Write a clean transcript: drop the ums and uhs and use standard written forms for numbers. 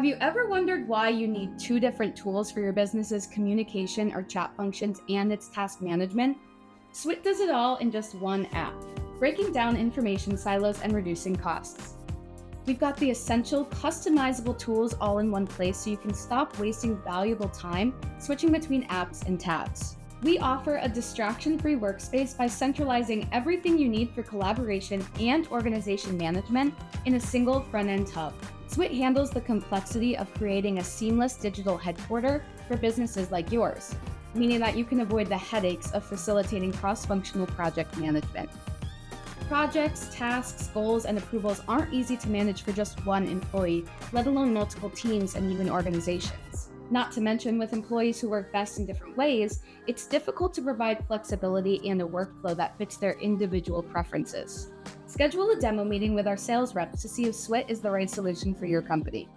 Have you ever wondered why you need two different tools for your business's communication or chat functions and its task management? Swit does it all in just one app, breaking down information silos and reducing costs. We've got the essential, customizable tools all in one place so you can stop wasting valuable time switching between apps and tabs. We offer a distraction-free workspace by centralizing everything you need for collaboration and organization management in a single front-end hub. Swit handles the complexity of creating a seamless digital headquarter for businesses like yours, meaning that you can avoid the headaches of facilitating cross-functional project management. Projects, tasks, goals, and approvals aren't easy to manage for just one employee, let alone multiple teams and even organizations. Not to mention, with employees who work best in different ways, it's difficult to provide flexibility and a workflow that fits their individual preferences. Schedule a demo meeting with our sales reps to see if Swit is the right solution for your company.